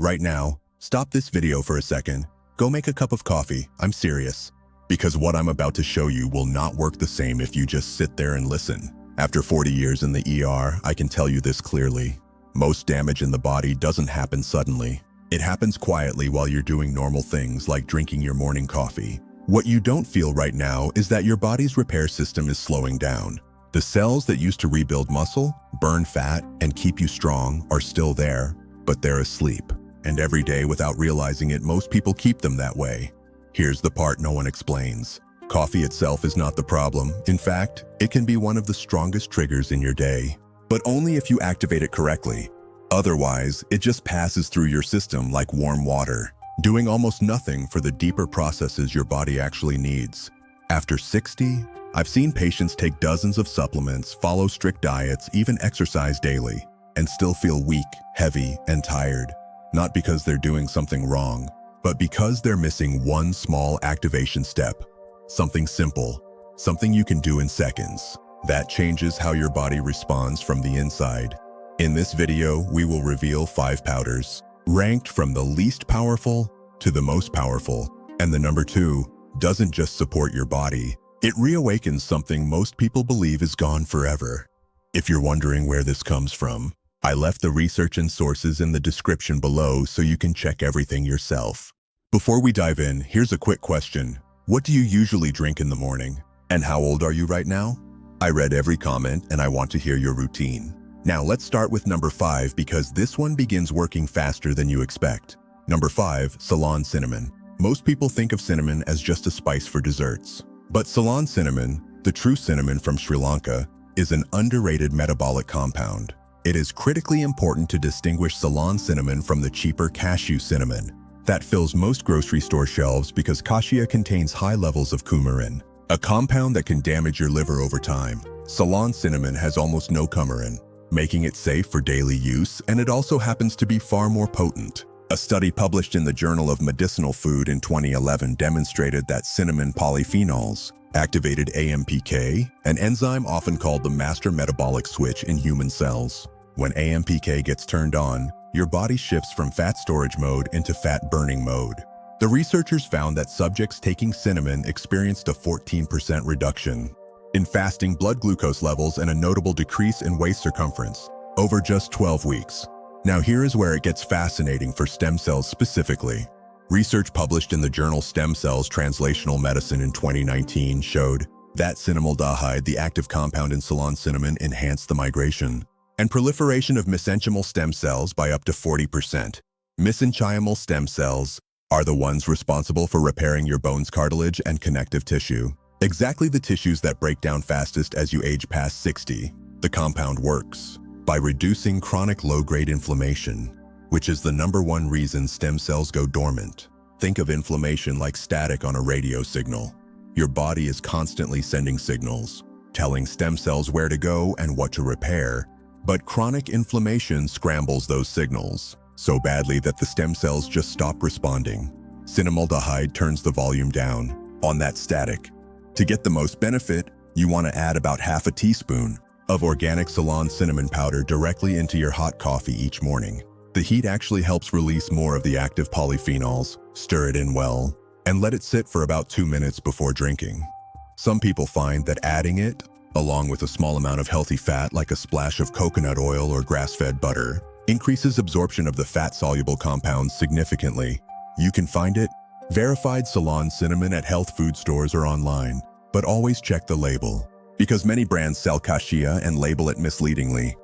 Right now, stop this video for a second. Go make a cup of coffee. I'm serious. Because what I'm about to show you will not work the same if you just sit there and listen. After 40 years in the ER, I can tell you this clearly. Most damage in the body doesn't happen suddenly. It happens quietly while you're doing normal things like drinking your morning coffee. What you don't feel right now is that your body's repair system is slowing down. The cells that used to rebuild muscle, burn fat, and keep you strong are still there, but they're asleep. And every day, without realizing it, most people keep them that way. Here's the part no one explains. Coffee itself is not the problem. In fact, it can be one of the strongest triggers in your day, but only if you activate it correctly. Otherwise, it just passes through your system like warm water, doing almost nothing for the deeper processes your body actually needs. After 60, I've seen patients take dozens of supplements, follow strict diets, even exercise daily, and still feel weak, heavy, and tired. Not because they're doing something wrong, but because they're missing one small activation step. Something simple, something you can do in seconds. That changes how your body responds from the inside. In this video, we will reveal 5 powders, ranked from the least powerful to the most powerful. And the number 2 doesn't just support your body, it reawakens something most people believe is gone forever. If you're wondering where this comes from, I left the research and sources in the description below so you can check everything yourself. Before we dive in, here's a quick question. What do you usually drink in the morning? And how old are you right now? I read every comment and I want to hear your routine. Now let's start with number 5 because this one begins working faster than you expect. Number 5, Ceylon cinnamon. Most people think of cinnamon as just a spice for desserts. But Ceylon cinnamon, the true cinnamon from Sri Lanka, is an underrated metabolic compound. It is critically important to distinguish Ceylon cinnamon from the cheaper cashew cinnamon that fills most grocery store shelves because cassia contains high levels of coumarin, a compound that can damage your liver over time. Ceylon cinnamon has almost no coumarin, making it safe for daily use, and it also happens to be far more potent. A study published in the Journal of Medicinal Food in 2011 demonstrated that cinnamon polyphenols activated AMPK, an enzyme often called the master metabolic switch in human cells. When AMPK gets turned on, your body shifts from fat storage mode into fat burning mode. The researchers found that subjects taking cinnamon experienced a 14% reduction in fasting blood glucose levels and a notable decrease in waist circumference over just 12 weeks. Now here is where it gets fascinating for stem cells specifically. Research published in the journal Stem Cells Translational Medicine in 2019 showed that cinnamaldehyde, the active compound in Ceylon cinnamon, enhanced the migration and proliferation of mesenchymal stem cells by up to 40%. Mesenchymal stem cells are the ones responsible for repairing your bones, cartilage, and connective tissue. Exactly the tissues that break down fastest as you age past 60. The compound works by reducing chronic low-grade inflammation, which is the #1 reason stem cells go dormant. Think of inflammation like static on a radio signal. Your body is constantly sending signals, telling stem cells where to go and what to repair, but chronic inflammation scrambles those signals so badly that the stem cells just stop responding. Cinnamaldehyde turns the volume down on that static. To get the most benefit, you want to add about half a teaspoon of organic Ceylon cinnamon powder directly into your hot coffee each morning. The heat actually helps release more of the active polyphenols. Stir it in well, and let it sit for about 2 minutes before drinking. Some people find that adding it, along with a small amount of healthy fat like a splash of coconut oil or grass-fed butter, increases absorption of the fat-soluble compounds significantly. You can find it, verified Ceylon cinnamon, at health food stores or online, but always check the label, because many brands sell cassia and label it misleadingly.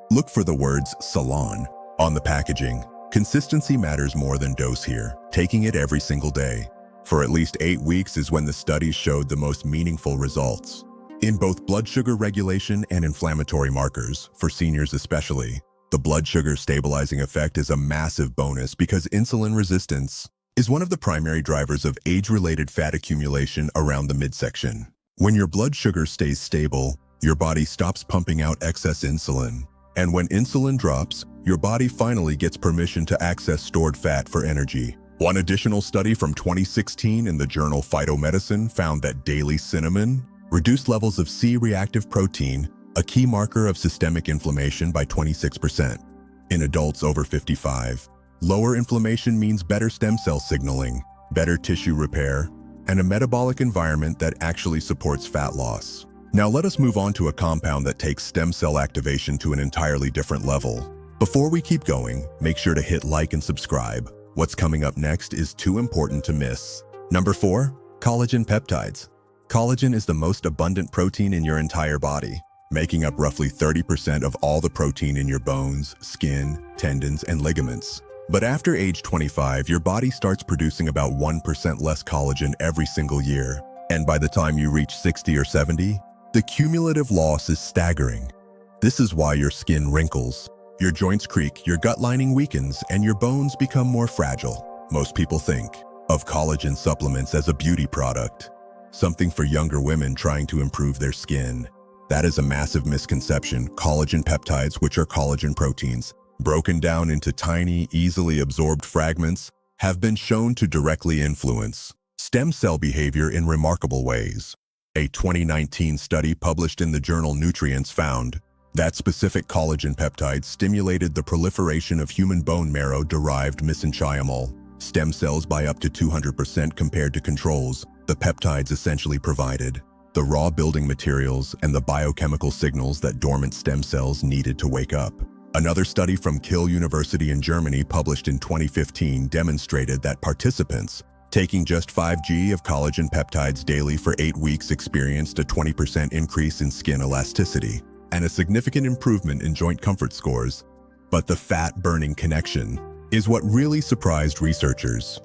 Look for the words Ceylon on the packaging. Consistency matters more than dose here. Taking it every single day for at least 8 weeks is when the studies showed the most meaningful results in both blood sugar regulation and inflammatory markers. For seniors especially, the blood sugar stabilizing effect is a massive bonus because insulin resistance is one of the primary drivers of age-related fat accumulation around the midsection. When your blood sugar stays stable, your body stops pumping out excess insulin. And when insulin drops, your body finally gets permission to access stored fat for energy. One additional study from 2016 in the journal Phytomedicine found that daily cinnamon reduced levels of C-reactive protein, a key marker of systemic inflammation, by 26%. In adults over 55, Lower inflammation means better stem cell signaling, better tissue repair, and a metabolic environment that actually supports fat loss. Now let us move on to a compound that takes stem cell activation to an entirely different level. Before we keep going, make sure to hit like and subscribe. What's coming up next is too important to miss. Number 4, collagen peptides. Collagen is the most abundant protein in your entire body, making up roughly 30% of all the protein in your bones, skin, tendons, and ligaments. But after age 25, your body starts producing about 1% less collagen every single year. And by the time you reach 60 or 70, the cumulative loss is staggering. This is why your skin wrinkles, your joints creak, your gut lining weakens, and your bones become more fragile. Most people think of collagen supplements as a beauty product, something for younger women trying to improve their skin. That is a massive misconception. Collagen peptides, which are collagen proteins, broken down into tiny, easily absorbed fragments, have been shown to directly influence stem cell behavior in remarkable ways. A 2019 study published in the journal Nutrients found that specific collagen peptides stimulated the proliferation of human bone marrow-derived mesenchymal stem cells by up to 200% compared to controls. The peptides essentially provided the raw building materials and the biochemical signals that dormant stem cells needed to wake up. Another study from Kiel University in Germany published in 2015 demonstrated that participants taking just 5 g of collagen peptides daily for 8 weeks experienced a 20% increase in skin elasticity and a significant improvement in joint comfort scores. But the fat-burning connection is what really surprised researchers.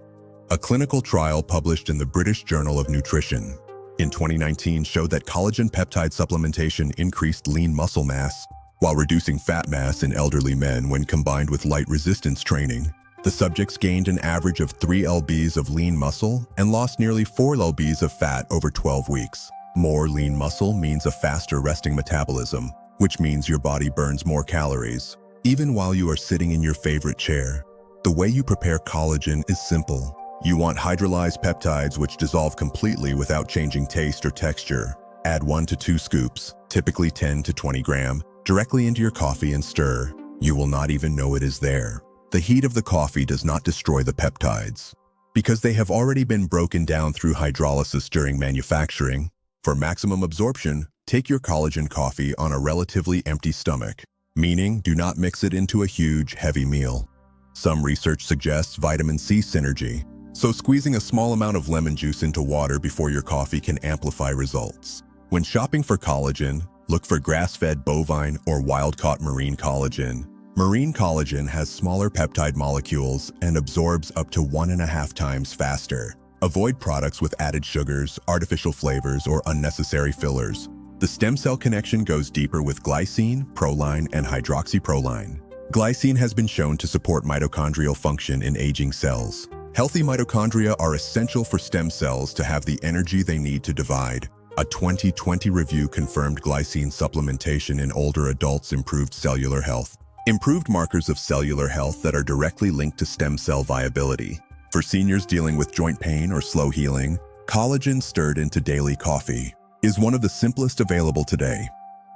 A clinical trial published in the British Journal of Nutrition in 2019 showed that collagen peptide supplementation increased lean muscle mass while reducing fat mass in elderly men when combined with light resistance training. The subjects gained an average of 3 lbs of lean muscle and lost nearly 4 lbs of fat over 12 weeks. More lean muscle means a faster resting metabolism, which means your body burns more calories, even while you are sitting in your favorite chair. The way you prepare collagen is simple. You want hydrolyzed peptides which dissolve completely without changing taste or texture. Add 1 to 2 scoops, typically 10 to 20 gram, directly into your coffee and stir. You will not even know it is there. The heat of the coffee does not destroy the peptides, because they have already been broken down through hydrolysis during manufacturing. For maximum absorption, take your collagen coffee on a relatively empty stomach, meaning do not mix it into a huge, heavy meal. Some research suggests vitamin C synergy, so squeezing a small amount of lemon juice into water before your coffee can amplify results. When shopping for collagen, look for grass-fed bovine or wild-caught marine collagen. Marine collagen has smaller peptide molecules and absorbs up to 1.5 times faster. Avoid products with added sugars, artificial flavors, or unnecessary fillers. The stem cell connection goes deeper with glycine, proline, and hydroxyproline. Glycine has been shown to support mitochondrial function in aging cells. Healthy mitochondria are essential for stem cells to have the energy they need to divide. A 2020 review confirmed glycine supplementation in older adults improved cellular health. Improved markers of cellular health that are directly linked to stem cell viability. For seniors dealing with joint pain or slow healing, collagen stirred into daily coffee is one of the simplest available today.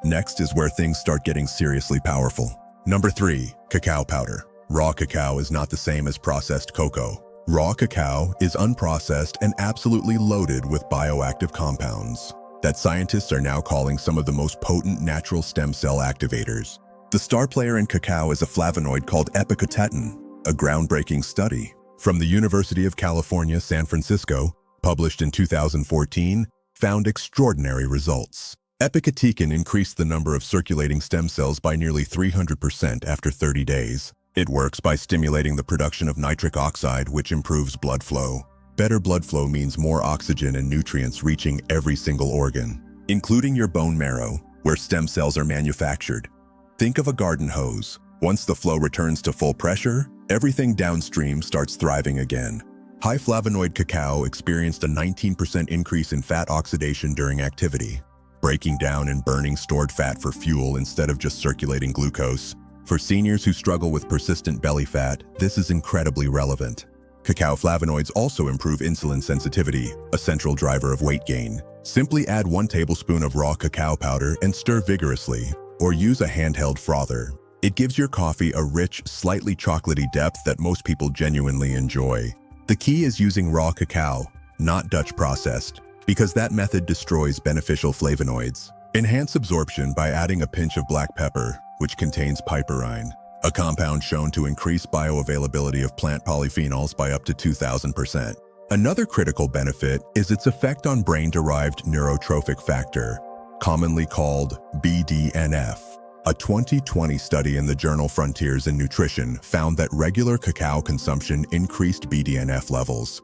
Next is where things start getting seriously powerful. Number 3, cacao powder. Raw cacao is not the same as processed cocoa. Raw cacao is unprocessed and absolutely loaded with bioactive compounds that scientists are now calling some of the most potent natural stem cell activators. The star player in cacao is a flavonoid called epicotectin. A groundbreaking study from the University of California, San Francisco, published in 2014, found extraordinary results. Epicotectin increased the number of circulating stem cells by nearly 300% after 30 days. It works by stimulating the production of nitric oxide, which improves blood flow. Better blood flow means more oxygen and nutrients reaching every single organ, including your bone marrow, where stem cells are manufactured. Think of a garden hose. Once the flow returns to full pressure, everything downstream starts thriving again. High flavonoid cacao experienced a 19% increase in fat oxidation during activity, breaking down and burning stored fat for fuel instead of just circulating glucose. For seniors who struggle with persistent belly fat, this is incredibly relevant. Cacao flavonoids also improve insulin sensitivity, a central driver of weight gain. Simply add 1 tablespoon of raw cacao powder and stir vigorously, or use a handheld frother. It gives your coffee a rich, slightly chocolatey depth that most people genuinely enjoy. The key is using raw cacao, not Dutch processed, because that method destroys beneficial flavonoids. Enhance absorption by adding a pinch of black pepper, which contains piperine, a compound shown to increase bioavailability of plant polyphenols by up to 2,000%. Another critical benefit is its effect on brain-derived neurotrophic factor, commonly called BDNF. A 2020 study in the journal Frontiers in Nutrition found that regular cacao consumption increased BDNF levels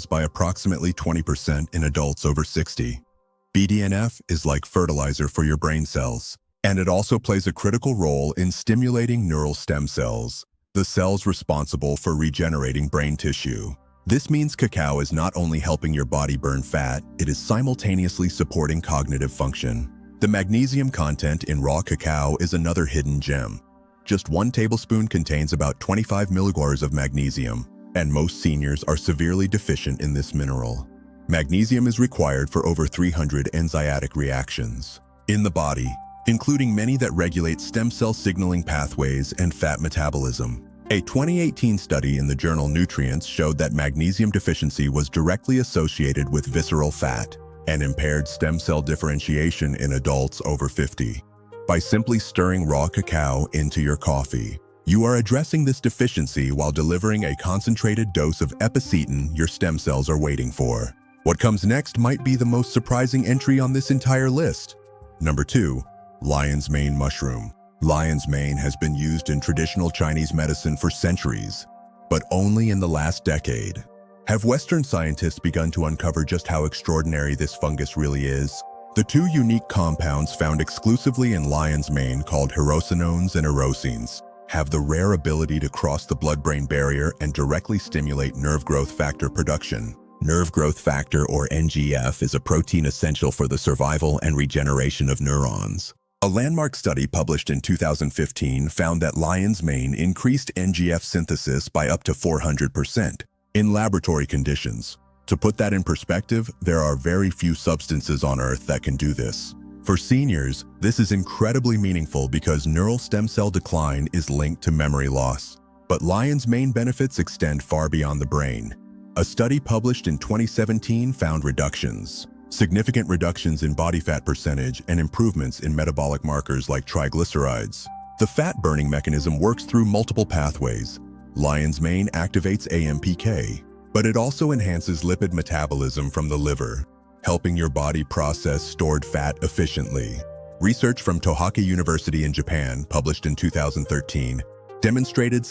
by approximately 20% in adults over 60. BDNF is like fertilizer for your brain cells, and it also plays a critical role in stimulating neural stem cells, the cells responsible for regenerating brain tissue. This means cacao is not only helping your body burn fat, it is simultaneously supporting cognitive function. The magnesium content in raw cacao is another hidden gem. Just 1 tablespoon contains about 25 milligrams of magnesium, and most seniors are severely deficient in this mineral. Magnesium is required for over 300 enzymatic reactions in the body, including many that regulate stem cell signaling pathways and fat metabolism. A 2018 study in the journal Nutrients showed that magnesium deficiency was directly associated with visceral fat and impaired stem cell differentiation in adults over 50. By simply stirring raw cacao into your coffee, you are addressing this deficiency while delivering a concentrated dose of epicetin your stem cells are waiting for. What comes next might be the most surprising entry on this entire list. Number 2. Lion's mane mushroom. Lion's mane has been used in traditional Chinese medicine for centuries, but only in the last decade have Western scientists begun to uncover just how extraordinary this fungus really is. The 2 unique compounds found exclusively in lion's mane, called hirosinones and erosines, have the rare ability to cross the blood-brain barrier and directly stimulate nerve growth factor production. Nerve growth factor, or NGF, is a protein essential for the survival and regeneration of neurons. A landmark study published in 2015 found that lion's mane increased NGF synthesis by up to 400% in laboratory conditions. To put that in perspective, there are very few substances on Earth that can do this. For seniors, this is incredibly meaningful because neural stem cell decline is linked to memory loss. But lion's mane benefits extend far beyond the brain. A study published in 2017 found significant reductions in body fat percentage and improvements in metabolic markers like triglycerides. The fat-burning mechanism works through multiple pathways. Lion's mane activates AMPK, but it also enhances lipid metabolism from the liver, helping your body process stored fat efficiently. Research from Tohoku University in Japan, published in 2013, demonstrated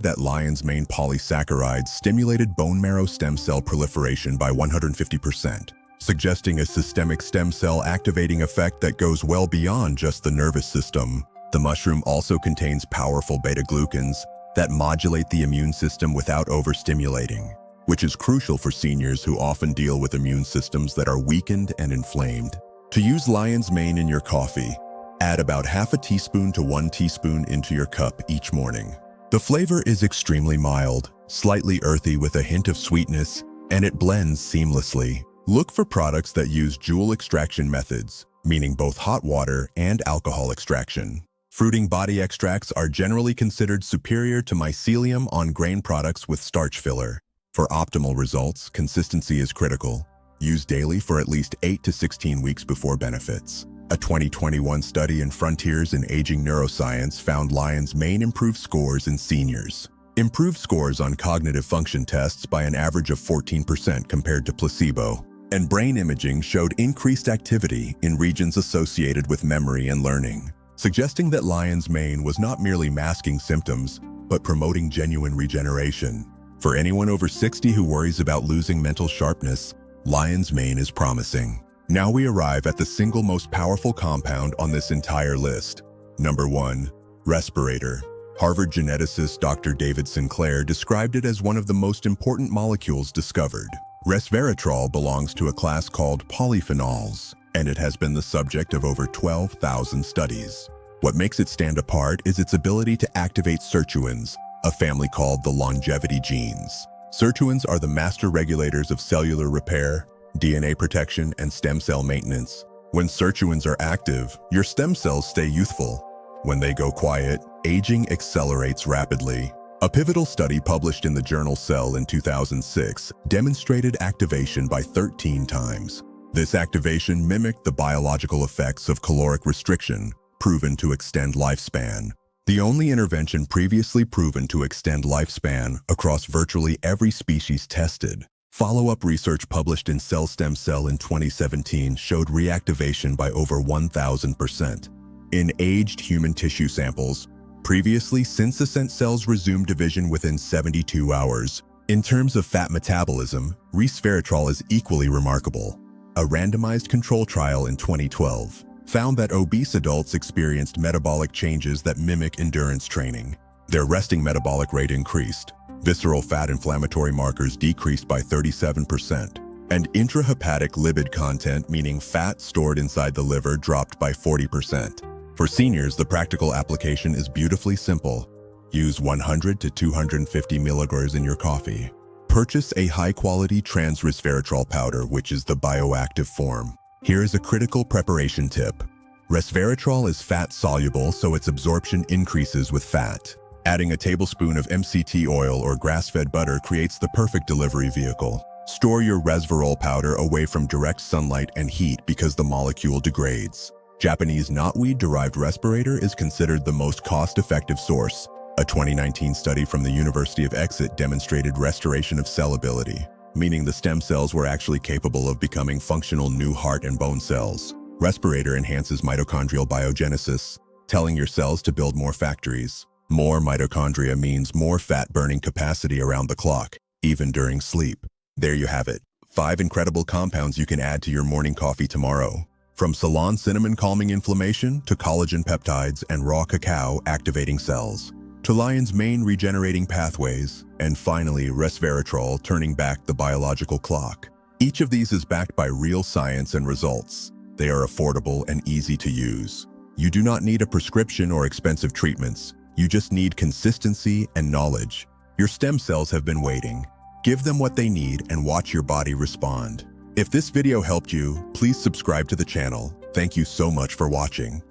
that lion's mane polysaccharides stimulated bone marrow stem cell proliferation by 150%, suggesting a systemic stem cell activating effect that goes well beyond just the nervous system. The mushroom also contains powerful beta-glucans that modulate the immune system without overstimulating, which is crucial for seniors who often deal with immune systems that are weakened and inflamed. To use lion's mane in your coffee, add about half a teaspoon to 1 teaspoon into your cup each morning. The flavor is extremely mild, slightly earthy with a hint of sweetness, and it blends seamlessly. Look for products that use Joule extraction methods, meaning both hot water and alcohol extraction. Fruiting body extracts are generally considered superior to mycelium on grain products with starch filler. For optimal results, consistency is critical. Use daily for at least 8 to 16 weeks before benefits. A 2021 study in Frontiers in Aging Neuroscience found lion's mane improved scores in seniors. Improved scores on cognitive function tests by an average of 14% compared to placebo. And brain imaging showed increased activity in regions associated with memory and learning, suggesting that lion's mane was not merely masking symptoms, but promoting genuine regeneration. For anyone over 60 who worries about losing mental sharpness, lion's mane is promising. Now we arrive at the single most powerful compound on this entire list. Number 1. Respirator. Harvard geneticist Dr. David Sinclair described it as one of the most important molecules discovered. Resveratrol belongs to a class called polyphenols, and it has been the subject of over 12,000 studies. What makes it stand apart is its ability to activate sirtuins, a family called the longevity genes. Sirtuins are the master regulators of cellular repair, DNA protection, and stem cell maintenance. When sirtuins are active, your stem cells stay youthful. When they go quiet, aging accelerates rapidly. A pivotal study published in the journal Cell in 2006 demonstrated activation by 13 times. This activation mimicked the biological effects of caloric restriction, proven to extend lifespan. The only intervention previously proven to extend lifespan across virtually every species tested. Follow-up research published in Cell Stem Cell in 2017 showed reactivation by over 1,000%. In aged human tissue samples, previously senescent cells resumed division within 72 hours. In terms of fat metabolism, resveratrol is equally remarkable. A randomized control trial in 2012 found that obese adults experienced metabolic changes that mimic endurance training. Their resting metabolic rate increased, visceral fat inflammatory markers decreased by 37%, and intrahepatic lipid content, meaning fat stored inside the liver, dropped by 40%. For seniors, the practical application is beautifully simple. Use 100 to 250 milligrams in your coffee. Purchase a high-quality trans resveratrol powder, which is the bioactive form. Here is a critical preparation tip. Resveratrol is fat-soluble, so its absorption increases with fat. Adding a tablespoon of MCT oil or grass-fed butter creates the perfect delivery vehicle. Store your resveratrol powder away from direct sunlight and heat because the molecule degrades. Japanese knotweed-derived respirator is considered the most cost-effective source. A 2019 study from the University of Exeter demonstrated restoration of cell ability, meaning the stem cells were actually capable of becoming functional new heart and bone cells. Respirator enhances mitochondrial biogenesis, telling your cells to build more factories. More mitochondria means more fat-burning capacity around the clock, even during sleep. There you have it. 5 incredible compounds you can add to your morning coffee tomorrow. From Ceylon cinnamon calming inflammation to collagen peptides and raw cacao activating cells, to lion's mane regenerating pathways, and finally resveratrol turning back the biological clock. Each of these is backed by real science and results. They are affordable and easy to use. You do not need a prescription or expensive treatments. You just need consistency and knowledge. Your stem cells have been waiting. Give them what they need and watch your body respond. If this video helped you, please subscribe to the channel. Thank you so much for watching.